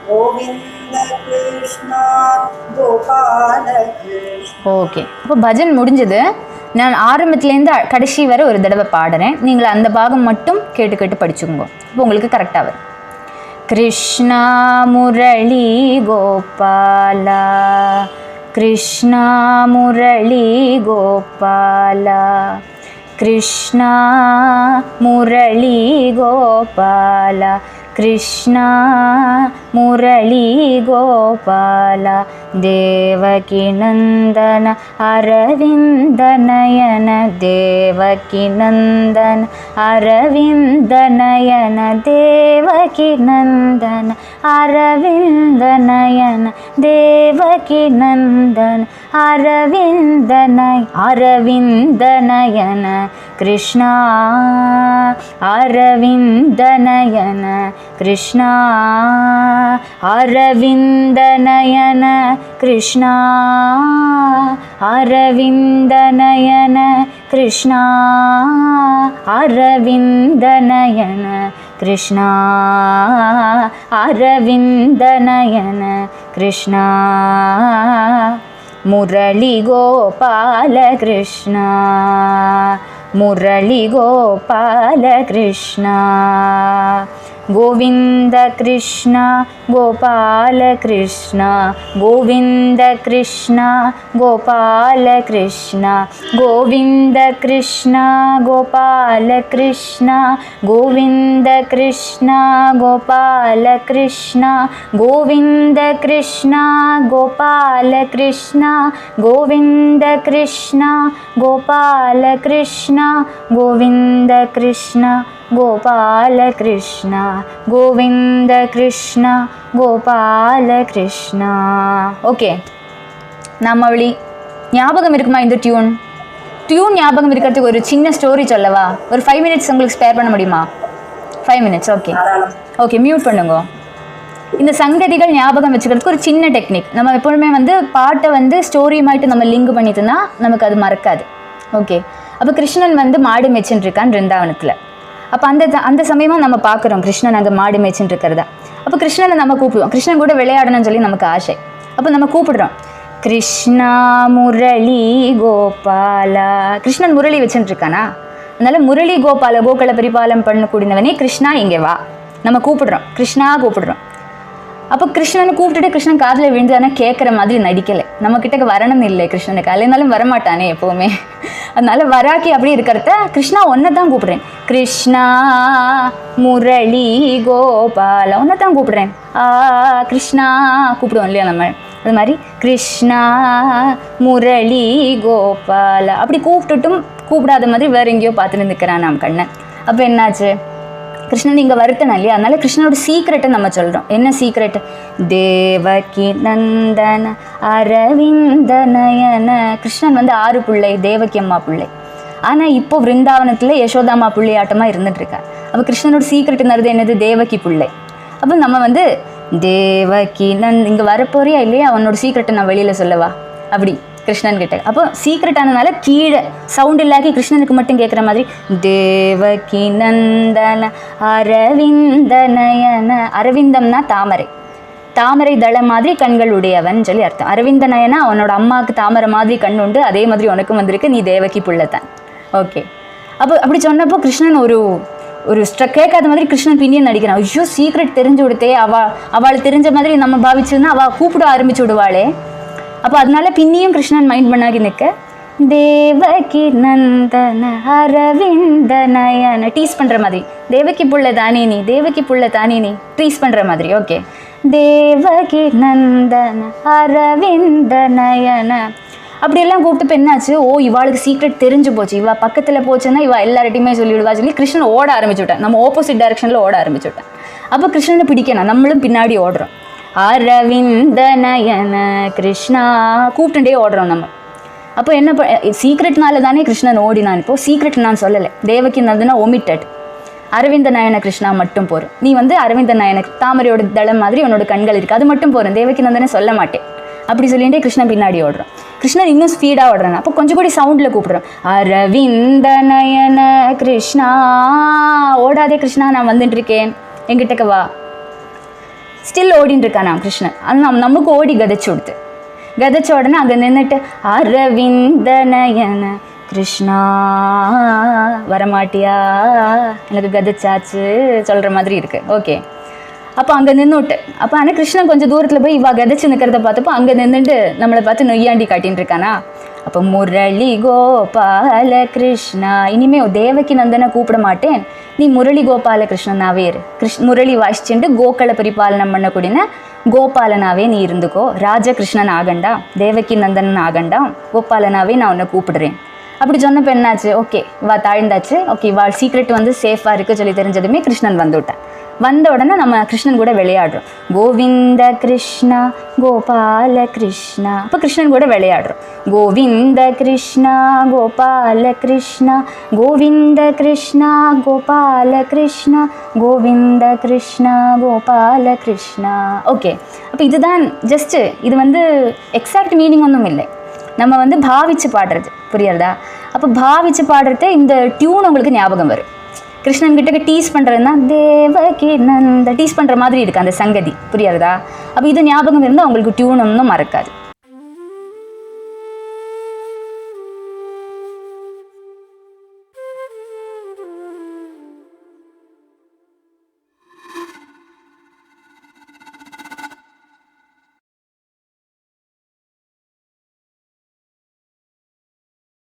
Govind Krishna Gopala Krishna. Okay, அப்போ பஜன் முடிஞ்சது. நான் ஆரம்பத்துலேருந்து கடைசி வரை ஒரு தடவை பாடுறேன். நீங்கள் அந்த பாகம் மட்டும் கேட்டு கேட்டு படிச்சுக்கோங்க. இப்போ உங்களுக்கு கரெக்டாக வரும். கிருஷ்ணா முரளி கோபாலா, கிருஷ்ணா முரளி கோபாலா, கிருஷ்ணா முரளி கோபாலா, கிருஷ்ணா முரளி கோபாலா, தேவகி நந்தன அரவிந்த நயன, தேவகி நந்தன அரவிந்த நயன, தேவகி நந்தன அரவிந்த நயன, தேவகி நந்தன அரவிந்த நயன, கிருஷ்ணா அரவிந்த நயன, கிருஷ்ணா அரவிந்த நயன, கிருஷ்ணா அரவிந்த நயன, கிருஷ்ணா அரவிந்த நயன, கிருஷ்ணா அரவிந்த நயன, கிருஷ்ணா முரளி கோபால கிருஷ்ணா, முரளி கோபால கிருஷ்ணா, கோவிந்த கிருஷ்ணா கோபால கிருஷ்ணா, கோவிந்த கிருஷ்ணா கோபால கிருஷ்ணா, கோவிந்த கிருஷ்ணா கோபால கிருஷ்ணா, கோவிந்த கிருஷ்ணா கோபால கிருஷ்ணா, கோவிந்த கிருஷ்ணா கோபால கிருஷ்ணா, கோவிந்த கிருஷ்ணா கோபால கிருஷ்ணா, கோவிந்த கிருஷ்ணா கோபால கிருஷ்ணா, கோவிந்த கிருஷ்ணா கோபால கிருஷ்ணா. ஓகே, நாமாவளி ஞாபகம் இருக்குமா? இந்த டியூன் ஞாபகம் இருக்கிறதுக்கு ஒரு சின்ன ஸ்டோரி சொல்லவா? ஒரு 5 minutes உங்களுக்கு ஸ்பேர் பண்ண முடியுமா? 5 minutes. ஓகே ஓகே, மியூட் பண்ணுங்க. இந்த சங்கதிகள் ஞாபகம் வச்சுக்கிறதுக்கு ஒரு சின்ன டெக்னிக். நம்ம எப்பொழுதுமே பாட்டை ஸ்டோரி மாயிட்டு நம்ம லிங்க் பண்ணிட்டோம்னா நமக்கு அது மறக்காது. ஓகே, அப்போ கிருஷ்ணன் மாடு மேய்ச்சின்னு இருக்கான் பிருந்தாவனத்தில். அப்போ அந்த சமயமாக நம்ம பார்க்குறோம் கிருஷ்ணன் அங்கே மாடு மேய்ச்சின்னு இருக்கிறதா. அப்போ கிருஷ்ணனை நம்ம கூப்பிடுவோம். கிருஷ்ணன் கூட விளையாடணும்னு சொல்லி நமக்கு ஆசை. அப்போ நம்ம கூப்பிடுறோம், கிருஷ்ணா முரளி கோபாலா. கிருஷ்ணன் முரளி வச்சுட்டு இருக்கானா, அதனால முரளி கோபால, கோகுல பரிபாலம் பண்ணக்கூடியவனே கிருஷ்ணா இங்கே வா. நம்ம கூப்பிடுறோம், கிருஷ்ணா கூப்பிடுறோம். அப்போ கிருஷ்ணனை கூப்பிட்டுட்டு கிருஷ்ணன் காதில் விழுந்தானே கேட்குற மாதிரி நடிக்கலை. நம்ம கிட்டக்கு வரணும்னு இல்லை கிருஷ்ணனுக்கு, இல்லைனாலும் வரமாட்டானே எப்போவுமே. அதனால வராக்கி அப்படி இருக்கிறத கிருஷ்ணா ஒன்றை தான் கூப்பிடுறேன், கிருஷ்ணா முரளி கோபால ஒன்றை தான் கூப்பிடுறேன். கிருஷ்ணா கூப்பிடுவோம் இல்லையா நம்ம, அது மாதிரி கிருஷ்ணா முரளி கோபால அப்படி கூப்பிட்டுட்டும் கூப்பிடாத மாதிரி வேற எங்கேயோ பார்த்துட்டு நிற்கிறான் நாம் கண்ணன். அப்போ என்னாச்சு, கிருஷ்ணன் இங்கே வருத்தணும் இல்லையா, அதனால கிருஷ்ணனோட சீக்ரெட்டை நம்ம சொல்கிறோம். என்ன சீக்ரெட்? தேவகி நந்தன அரவிந்த நயன. கிருஷ்ணன் 6 பிள்ளை, தேவகி அம்மா பிள்ளை. ஆனால் இப்போ விருந்தாவனத்தில் யசோதாமா பிள்ளையாட்டமாக இருந்துகிட்ருக்கா. அப்போ கிருஷ்ணனோட சீக்ரெட் என்னது? தேவகி பிள்ளை. அப்போ நம்ம தேவகி இங்கே வரப்போறியா இல்லையா, அவனோட சீக்ரெட்டை நான் வெளியில் சொல்லவா அப்படி கிருஷ்ணன் கிட்ட. அப்போ சீக்ரெட் ஆனதுனால கீழே சவுண்ட் இல்லாக்கி கிருஷ்ணனுக்கு மட்டும் கேட்குற மாதிரி தேவகி நந்தன அரவிந்த நயன. அரவிந்தம்னா தாமரை, தாமரை தள மாதிரி கண்கள் உடையவன் சொல்லி அர்த்தம். அரவிந்த நயனா அவனோட அம்மாவுக்கு தாமரை மாதிரி கண் உண்டு, அதே மாதிரி உனக்கும் வந்திருக்கு, நீ தேவகி புள்ளத்தான். ஓகே, அப்போ அப்படி சொன்னப்போ கிருஷ்ணன் ஒரு கேட்காத மாதிரி கிருஷ்ணன் பின்னியும் நடிக்கிறான். ஐயோ சீக்ரெட் தெரிஞ்சு விடுத்தே, அவள் தெரிஞ்ச மாதிரி நம்ம பாவிச்சதுன்னா அவள் கூப்பிட ஆரம்பிச்சு விடுவாளே. அப்போ அதனால பின்னியும் கிருஷ்ணன் மைண்ட் பண்ணாக்கி நிற்க, தேவகி நந்தன அரவிந்த நயன டீஸ் பண்ணுற மாதிரி, தேவகி புள்ள தானே நீ, தேவகி புள்ள தானே நீ டீஸ் பண்ணுற மாதிரி. ஓகே, தேவகி நந்தன அரவிந்த நயன அப்படியெல்லாம் கூப்பிட்டு என்னாச்சு, ஓ இவாளுக்கு சீக்ரெட் தெரிஞ்சு போச்சு, இவா பக்கத்தில் போச்சுன்னா இவா எல்லார்ட்டையுமே சொல்லிவிடுவா சொல்லி கிருஷ்ணன் ஓட ஆரம்பிச்சுவிட்டேன். நம்ம ஆப்போசிட் டைரக்ஷனில் ஓட ஆரம்பிச்சுவிட்டேன். அப்போ கிருஷ்ணனை பிடிக்கணும், நம்மளும் பின்னாடி ஓடுறோம். அரவிந்த நயன கிருஷ்ணா கூப்பிட்டுட்டே ஓடுறோம் நம்ம. அப்போ என்ன சீக்ரெட்னால தானே கிருஷ்ணன் ஓடினான். இப்போது சீக்ரெட் நான் சொல்லலை, தேவகி நந்தனா ஒமிட்டட், அரவிந்த நயன கிருஷ்ணா மட்டும் போகிறோம். நீ அரவிந்த நயன தாமரையோட தளம் மாதிரி உன்னோட கண்கள் இருக்குது, அது மட்டும் போகிறேன், தேவகி நந்தனை சொல்ல மாட்டேன் அப்படி சொல்லிகிட்டே கிருஷ்ணன் பின்னாடி ஓடுறோம். கிருஷ்ணன் இன்னும் ஸ்பீடாக ஓடுறான். அப்போ கொஞ்சம் கூட சவுண்டில் கூப்பிடுறோம், அரவிந்த நயன கிருஷ்ணா. ஓடாதே கிருஷ்ணா, நான் வந்துட்டு இருக்கேன், என்கிட்டக்க வா. ஸ்டில் ஓடின்னு இருக்கானா கிருஷ்ணன். அது நமக்கு ஓடி கதைச்சு கொடுத்து கதைச்ச உடனே அங்கே நின்றுட்டு அரவிந்த நயன கிருஷ்ணா வரமாட்டியா எனக்கு கதைச்சாச்சு சொல்கிற மாதிரி இருக்குது. ஓகே, அப்போ அங்கே நின்றுட்டு அப்போ ஆனால் கிருஷ்ணன் கொஞ்சம் தூரத்தில் போய் இவா கதைச்சு நிற்கிறத பார்த்தப்போ அங்கே நின்றுட்டு நம்மளை பார்த்து நொய்யாண்டி காட்டின்னு இருக்கானா. அப்போ முரளி கோபால கிருஷ்ணா, இனிமே தேவகி நந்தனை கூப்பிட மாட்டேன், நீ முரளி கோபால கிருஷ்ணனாவே இரு. முரளி வாசிச்சுட்டு கோக்களை பரிபாலனம் பண்ணக்கூடிய கோபாலனாவே நீ இருந்துக்கோ. ராஜகிருஷ்ணன் ஆகண்டா, தேவகி நந்தன் ஆகண்டா, கோபாலனாவே நான் உன்னை கூப்பிடுறேன். அப்படி சொன்னப்போ என்னாச்சு, ஓகே இவா தாழ்ந்தாச்சு. ஓகே, இவாள் சீக்ரெட் வந்து சேஃபாக இருக்குது சொல்லி தெரிஞ்சதுமே கிருஷ்ணன் வந்துவிட்டேன். வந்த உடனே நம்ம கிருஷ்ணன் கூட விளையாடுறோம். கோவிந்த கிருஷ்ணா கோபால கிருஷ்ணா. அப்போ கிருஷ்ணன் கூட விளையாடுறோம். கோவிந்த கிருஷ்ணா கோபால கிருஷ்ணா, கோவிந்த கிருஷ்ணா கோபால கிருஷ்ணா, கோவிந்த கிருஷ்ணா கோபால கிருஷ்ணா. ஓகே, அப்போ இதுதான் ஜஸ்ட்டு, இது வந்து எக்ஸாக்ட் மீனிங் ஒன்றும் இல்லை, நம்ம வந்து பாவிச்சு பாடுறது, புரியுறதா? அப்போ பாவிச்சு பாடுறது இந்த டியூன் உங்களுக்கு ஞாபகம் வரும். கிருஷ்ணன் கிட்ட டீஸ் பண்ணுறதுனா தேவகி நந்த டீஸ் பண்ணுற மாதிரி இருக்குது அந்த சங்கதி, புரியுறதா? அப்போ இது ஞாபகம் இருந்தால் உங்களுக்கு டியூன் ஒன்றும் மறக்காது.